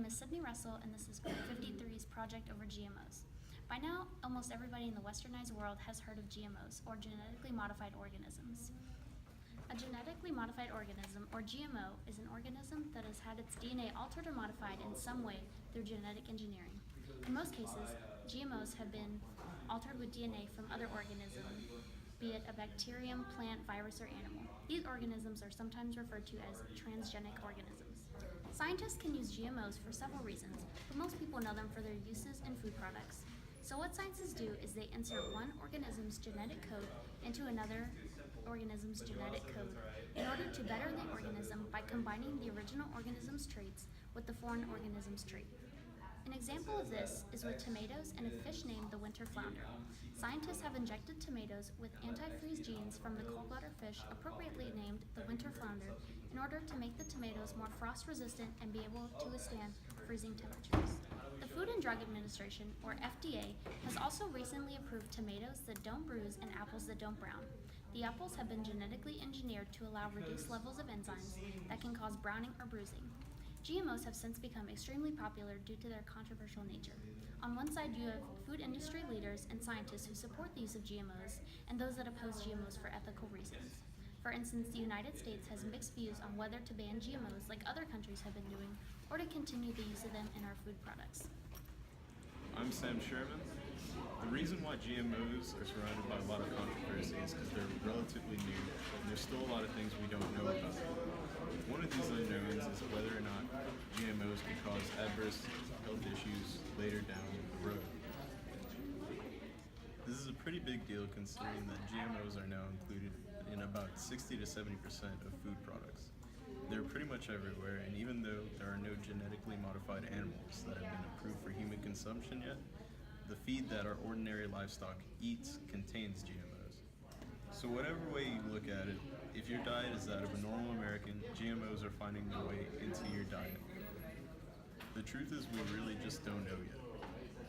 is Sydney Russell, and this is Group 53's project over GMOs. By now, almost everybody in the westernized world has heard of GMOs, or genetically modified organisms. A genetically modified organism, or GMO, is an organism that has had its DNA altered or modified in some way through genetic engineering. In most cases, GMOs have been altered with DNA from other organisms, be it a bacterium, plant, virus, or animal. These organisms are sometimes referred to as transgenic organisms. Scientists can use GMOs for several reasons, but most people know them for their uses in food products. So what scientists do is they insert one organism's genetic code into another organism's genetic code in order to better the organism by combining the original organism's traits with the foreign organism's trait. An example of this is with tomatoes and a fish named the winter flounder. Scientists have injected tomatoes with antifreeze genes from the cold-water fish appropriately named the winter flounder in order to make the tomatoes more frost-resistant and be able to withstand freezing temperatures. The Food and Drug Administration, or FDA, has also recently approved tomatoes that don't bruise and apples that don't brown. The apples have been genetically engineered to allow reduced levels of enzymes that can cause browning or bruising. GMOs have since become extremely popular due to their controversial nature. On one side, you have food industry leaders and scientists who support the use of GMOs, and those that oppose GMOs for ethical reasons. For instance, the United States has mixed views on whether to ban GMOs like other countries have been doing, or to continue the use of them in our food products. I'm Sam Sherman. The reason why GMOs are surrounded by a lot of controversy is because they're relatively new and there's still a lot of things we don't know about them. One of these unknowns is whether or not GMOs can cause adverse health issues later down the road. This is a pretty big deal considering that GMOs are now included in about 60 to 70% of food products. They're pretty much everywhere, and even though there are no genetically modified animals that have been approved for human consumption yet, the feed that our ordinary livestock eats contains GMOs. So whatever way you look at it, if your diet is that of a normal American, GMOs are finding their way into your diet. The truth is we really just don't know yet.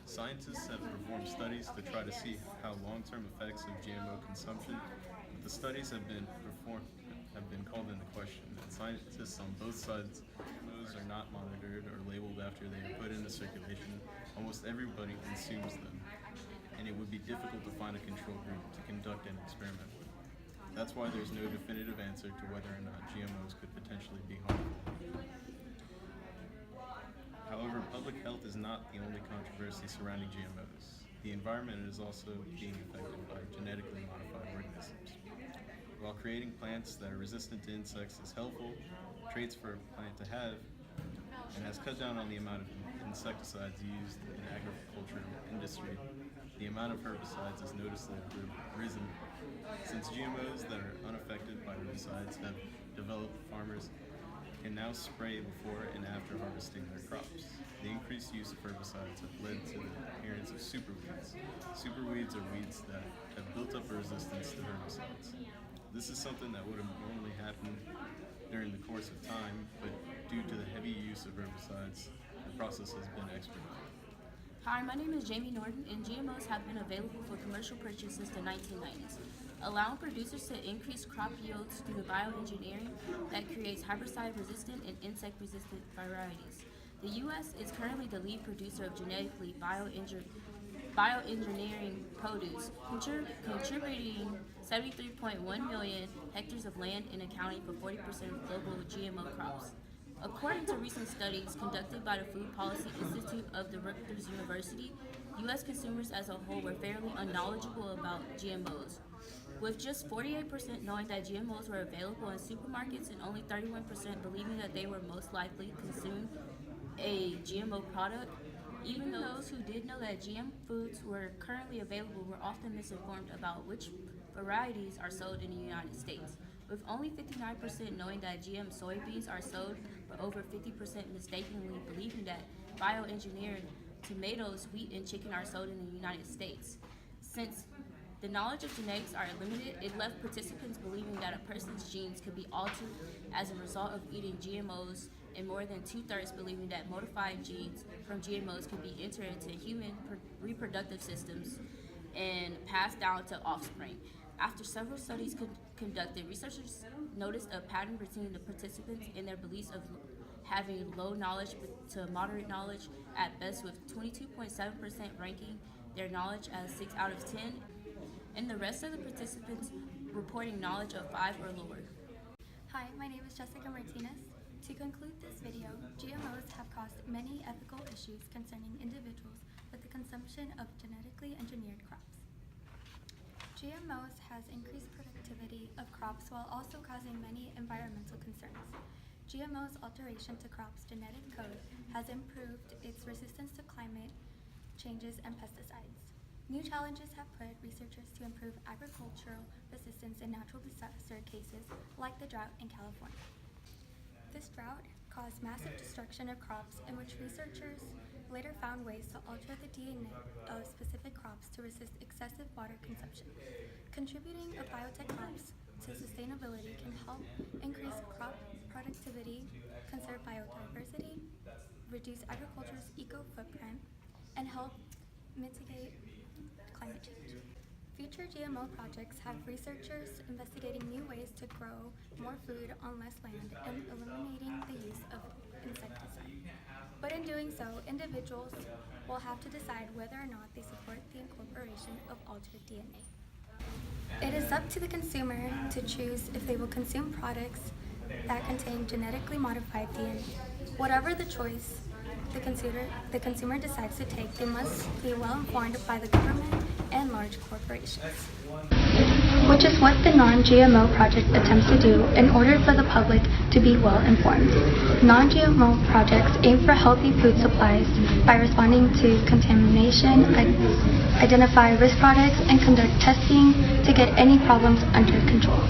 Scientists have performed studies to try to see how long-term effects of GMO consumption, but the studies have been called into question, and scientists on both sides GMOs are not monitored or labeled after they are put into circulation. Almost everybody consumes them, and it would be difficult to find a control group to conduct an experiment with. That's why there's no definitive answer to whether or not GMOs could potentially be harmful. However, public health is not the only controversy surrounding GMOs. The environment is also being affected by genetically modified organisms. While creating plants that are resistant to insects is helpful, traits for a plant to have, and has cut down on the amount of insecticides used in the agricultural industry, the amount of herbicides has noticeably risen. Since GMOs that are unaffected by herbicides have developed, farmers can now spray before and after harvesting their crops. The increased use of herbicides have led to the appearance of superweeds. Superweeds are weeds that have built up a resistance to herbicides. This is something that would have normally happened during the course of time, but due to the heavy use of herbicides, the process has been expedited. Hi, my name is Jamie Norton, and GMOs have been available for commercial purchase since the 1990s, allowing producers to increase crop yields through bioengineering that creates herbicide-resistant and insect-resistant varieties. The U.S. is currently the lead producer of genetically bioengineering produce, contributing 73.1 million hectares of land and accounting for 40% of global GMO crops. According to recent studies conducted by the Food Policy Institute of the Rutgers University, U.S. consumers as a whole were fairly unknowledgeable about GMOs, with just 48% knowing that GMOs were available in supermarkets and only 31% believing that they were most likely consume a GMO product. Even those who did know that GM foods were currently available were often misinformed about which varieties are sold in the United States, with only 59% knowing that GM soybeans are sold, but over 50% mistakenly believing that bioengineered tomatoes, wheat, and chicken are sold in the United States. Since the knowledge of genetics are limited, it left participants believing that a person's genes could be altered as a result of eating GMOs, and more than two-thirds believing that modified genes from GMOs could be entered into human reproductive systems and passed down to offspring. After several studies conducted, researchers noticed a pattern between the participants in their beliefs of having low knowledge to moderate knowledge at best, with 22.7% ranking their knowledge as 6 out of 10, and the rest of the participants reporting knowledge of 5 or lower. Hi, my name is Jessica Martinez. To conclude this video, GMOs have caused many ethical issues concerning individuals with the consumption of genetically engineered crops. GMOs has increased productivity of crops while also causing many environmental concerns. GMO's alteration to crops' genetic code has improved its resistance to climate changes and pesticides. New challenges have put researchers to improve agricultural resistance in natural disaster cases like the drought in California. This drought caused massive destruction of crops, in which researchers later found ways to alter the DNA of specific crops to resist excessive water consumption. Contributing of biotech crops to sustainability can help increase crop productivity, conserve biodiversity, reduce agriculture's eco-footprint, and help mitigate climate change. Future GMO projects have researchers investigating new ways to grow more food on less land and eliminating the use of insecticide. But in doing so, individuals will have to decide whether or not they support the incorporation of altered DNA. It is up to the consumer to choose if they will consume products that contain genetically modified DNA. Whatever the choice the consumer decides to take, they must be well informed by the government and large corporations. Which is what the Non-GMO Project attempts to do in order for the public to be well informed. Non-GMO projects aim for healthy food supplies by responding to contamination, identify risk products, and conduct testing to get any problems under control.